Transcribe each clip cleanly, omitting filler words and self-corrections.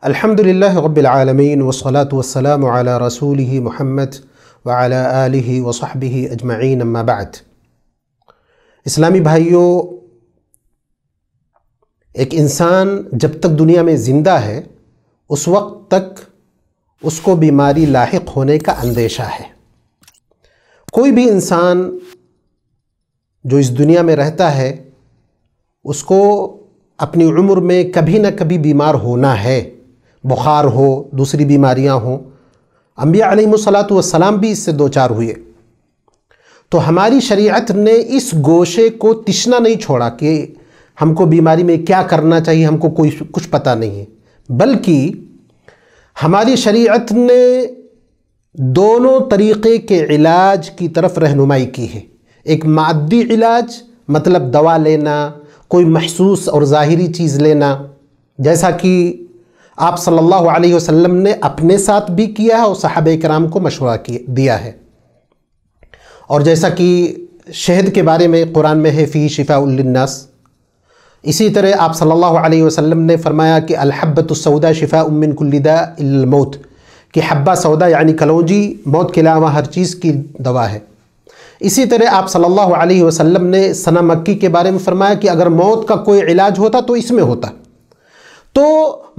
الحمدللہ رب العالمین والصلاة والسلام علی رسولہ محمد وعلی آلہ وصحبہ اجمعین اما بعد۔ اسلامی بھائیوں، ایک انسان جب تک دنیا میں زندہ ہے اس وقت تک اس کو بیماری لاحق ہونے کا اندیشہ ہے۔ کوئی بھی انسان جو اس دنیا میں رہتا ہے اس کو اپنی عمر میں کبھی نہ کبھی بیمار ہونا ہے، بخار ہو، دوسری بیماریاں ہوں۔ انبیاء علیہم الصلاۃ بھی اس سے دوچار ہوئے۔ تو ہماری شریعت نے اس گوشے کو تشنا نہیں چھوڑا کہ ہم کو بیماری میں کیا کرنا چاہیے، ہم کو کچھ پتہ نہیں ہے، بلکہ ہماری شریعت نے دونوں طریقے کے علاج کی طرف رہنمائی کی ہے۔ ایک مادی علاج مطلب دوا لینا، کوئی محسوس اور ظاہری چیز لینا، جیسا کہ آپ صلی اللہ علیہ وسلم نے اپنے ساتھ بھی کیا ہے اور صحابہ کرام کو مشورہ دیا ہے، اور جیسا کہ شہد کے بارے میں قرآن میں ہے فیہ شفاء للناس۔ اسی طرح آپ صلی اللہ علیہ وسلم نے فرمایا کہ الحبۃ السوداء شفاء من کل داء الا الموت، کہ حبہ سودا یعنی کلونجی موت کے علاوہ ہر چیز کی دوا ہے۔ اسی طرح آپ صلی اللہ علیہ وسلم نے سنا مکی کے بارے میں فرمایا کہ اگر موت کا کوئی علاج ہوتا تو اس میں ہوتا۔ تو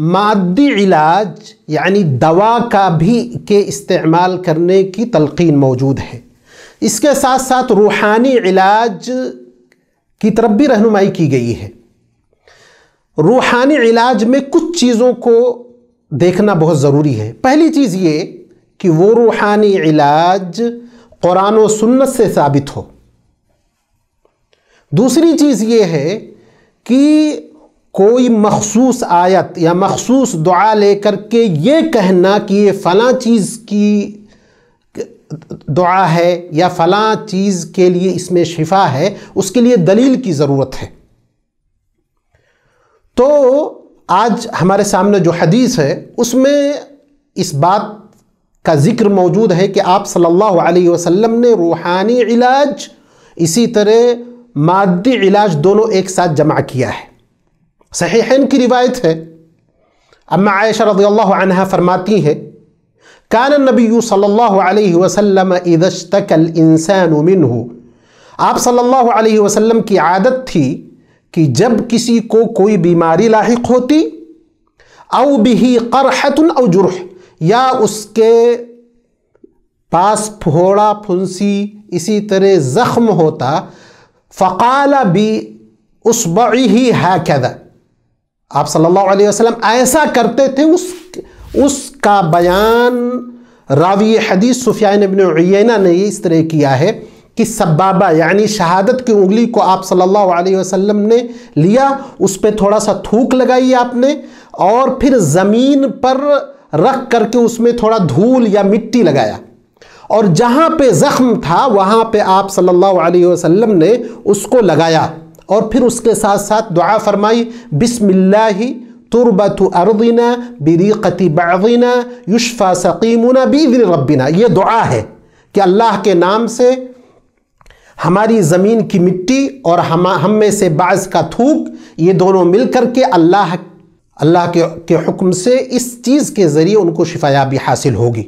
مادی علاج یعنی دوا کا بھی کے استعمال کرنے کی تلقین موجود ہے۔ اس کے ساتھ ساتھ روحانی علاج کی طرف بھی رہنمائی کی گئی ہے۔ روحانی علاج میں کچھ چیزوں کو دیکھنا بہت ضروری ہے۔ پہلی چیز یہ کہ وہ روحانی علاج قرآن و سنت سے ثابت ہو۔ دوسری چیز یہ ہے کہ کوئی مخصوص آیت یا مخصوص دعا لے کر کے یہ کہنا کہ یہ فلاں چیز کی دعا ہے یا فلاں چیز کے لیے اس میں شفا ہے، اس کے لیے دلیل کی ضرورت ہے۔ تو آج ہمارے سامنے جو حدیث ہے اس میں اس بات کا ذکر موجود ہے کہ آپ صلی اللہ علیہ وسلم نے روحانی علاج اسی طرح مادی علاج دونوں ایک ساتھ جمع کیا ہے۔ صحیحین کی روایت ہے، اما عائشہ رضی اللہ عنہا فرماتی ہے کان النبی صلی اللہ علیہ وسلم اذا اشتکى الانسان منہ، آپ صلی اللہ علیہ وسلم کی عادت تھی کہ جب کسی کو کوئی بیماری لاحق ہوتی او بہ قرحۃ او جرح، یا اس کے پاس پھوڑا پھنسی اسی طرح زخم ہوتا، فقال باصبعہ ہکذا، آپ صلی اللہ علیہ وسلم ایسا کرتے تھے۔ اس کا بیان راوی حدیث سفیان بن عیینہ نے اس طرح کیا ہے کہ سبابہ یعنی شہادت کی انگلی کو آپ صلی اللہ علیہ وسلم نے لیا، اس پہ تھوڑا سا تھوک لگائی آپ نے، اور پھر زمین پر رکھ کر کے اس میں تھوڑا دھول یا مٹی لگایا، اور جہاں پہ زخم تھا وہاں پہ آپ صلی اللہ علیہ وسلم نے اس کو لگایا، اور پھر اس کے ساتھ ساتھ دعا فرمائی بسم اللہ تربت ارضنا بریقت بعضنا یشفى سقیمنا باذن ربنا۔ یہ دعا ہے کہ اللہ کے نام سے ہماری زمین کی مٹی اور ہم میں سے بعض کا تھوک، یہ دونوں مل کر کے اللہ کے حکم سے اس چیز کے ذریعے ان کو شفایابی حاصل ہوگی۔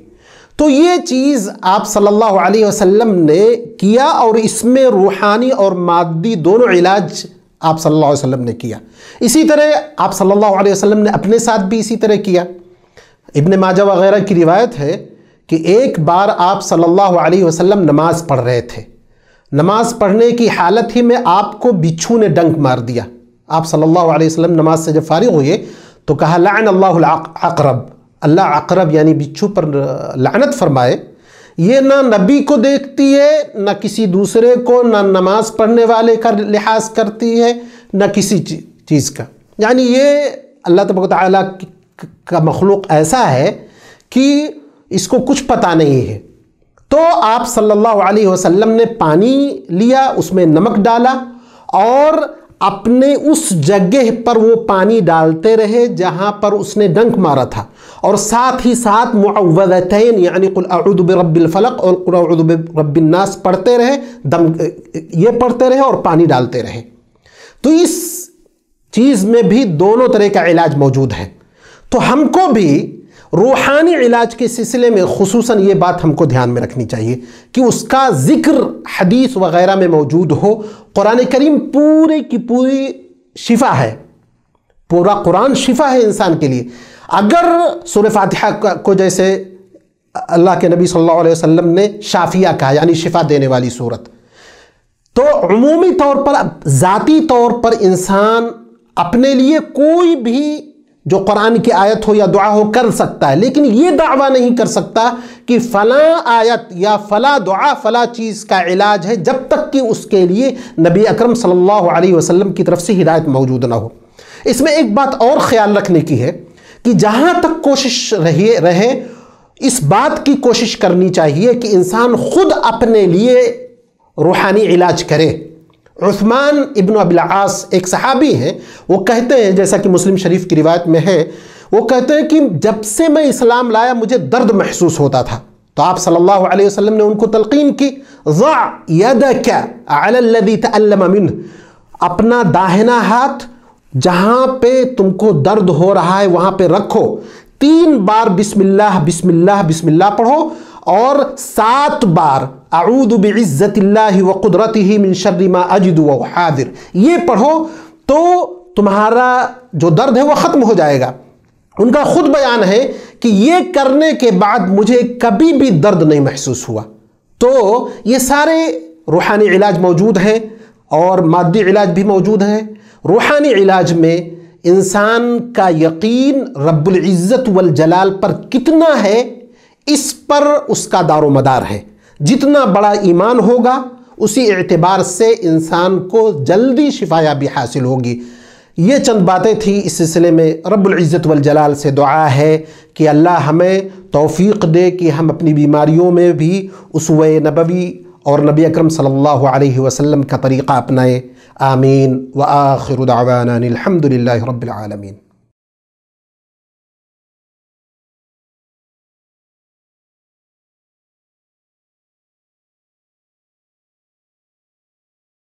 تو یہ چیز آپ صلی اللہ علیہ وسلم نے کیا، اور اس میں روحانی اور مادی دونوں علاج آپ صلی اللہ علیہ وسلم نے کیا۔ اسی طرح آپ صلی اللہ علیہ وسلم نے اپنے ساتھ بھی اسی طرح کیا۔ ابن ماجہ وغیرہ کی روایت ہے کہ ایک بار آپ صلی اللہ علیہ وسلم نماز پڑھ رہے تھے، نماز پڑھنے کی حالت ہی میں آپ کو بچھو نے ڈنک مار دیا۔ آپ صلی اللہ علیہ وسلم نماز سے جب فارغ ہوئے تو کہا لعن اللہ العقرب، اللہ عقرب یعنی بچھو پر لعنت فرمائے۔ یہ نہ نبی کو دیکھتی ہے، نہ کسی دوسرے کو، نہ نماز پڑھنے والے کا لحاظ کرتی ہے، نہ کسی چیز کا۔ یعنی یہ اللہ تبارک و تعالیٰ کا مخلوق ایسا ہے کہ اس کو کچھ پتہ نہیں ہے۔ تو آپ صلی اللہ علیہ وسلم نے پانی لیا، اس میں نمک ڈالا، اور اپنے اس جگہ پر وہ پانی ڈالتے رہے جہاں پر اس نے ڈنک مارا تھا، اور ساتھ ہی ساتھ معوذتین یعنی قل اعوذ برب الفلق اور قل اعوذ برب الناس پڑھتے رہے، یہ پڑھتے رہے اور پانی ڈالتے رہے۔ تو اس چیز میں بھی دونوں طرح کا علاج موجود ہے۔ تو ہم کو بھی روحانی علاج کے سلسلے میں خصوصاً یہ بات ہم کو دھیان میں رکھنی چاہیے کہ اس کا ذکر حدیث وغیرہ میں موجود ہو۔ قرآن کریم پورے کی پوری شفا ہے، پورا قرآن شفا ہے انسان کے لیے۔ اگر سورہ فاتحہ کو جیسے اللہ کے نبی صلی اللہ علیہ وسلم نے شافیہ کہا، یعنی شفا دینے والی صورت، تو عمومی طور پر ذاتی طور پر انسان اپنے لیے کوئی بھی جو قرآن کی آیت ہو یا دعا ہو کر سکتا ہے، لیکن یہ دعویٰ نہیں کر سکتا کہ فلاں آیت یا فلاں دعا فلاں چیز کا علاج ہے جب تک کہ اس کے لیے نبی اکرم صلی اللہ علیہ وسلم کی طرف سے ہدایت موجود نہ ہو۔ اس میں ایک بات اور خیال رکھنے کی ہے کہ جہاں تک کوشش رہے اس بات کی کوشش کرنی چاہیے کہ انسان خود اپنے لیے روحانی علاج کرے۔ عثمان ابن ابی العاص ایک صحابی ہیں، وہ کہتے ہیں، جیسا کہ مسلم شریف کی روایت میں ہے، وہ کہتے ہیں کہ جب سے میں اسلام لایا مجھے درد محسوس ہوتا تھا، تو آپ صلی اللہ علیہ وسلم نے ان کو تلقین کی، ضع یدک علی الذی تألم منہ، اپنا داہنا ہاتھ جہاں پہ تم کو درد ہو رہا ہے وہاں پہ رکھو، 3 بار بسم اللہ بسم اللہ بسم اللہ پڑھو، اور 7 بار اعوذ بعزت اللہ وقدرتہ من شر ما اجد وحاذر، یہ پڑھو تو تمہارا جو درد ہے وہ ختم ہو جائے گا۔ ان کا خود بیان ہے کہ یہ کرنے کے بعد مجھے کبھی بھی درد نہیں محسوس ہوا۔ تو یہ سارے روحانی علاج موجود ہیں اور مادی علاج بھی موجود ہے۔ روحانی علاج میں انسان کا یقین رب العزت والجلال پر کتنا ہے، اس پر اس کا دار و مدار ہے۔ جتنا بڑا ایمان ہوگا اسی اعتبار سے انسان کو جلدی شفایابی حاصل ہوگی۔ یہ چند باتیں تھیں اس سلسلے میں۔ رب العزت والجلال سے دعا ہے کہ اللہ ہمیں توفیق دے کہ ہم اپنی بیماریوں میں بھی اسوہ نبوی اور نبی اکرم صلی اللہ علیہ وسلم کا طریقہ اپنائیں۔ آمین۔ وآخر دعوانا الحمد للہ رب العالمین۔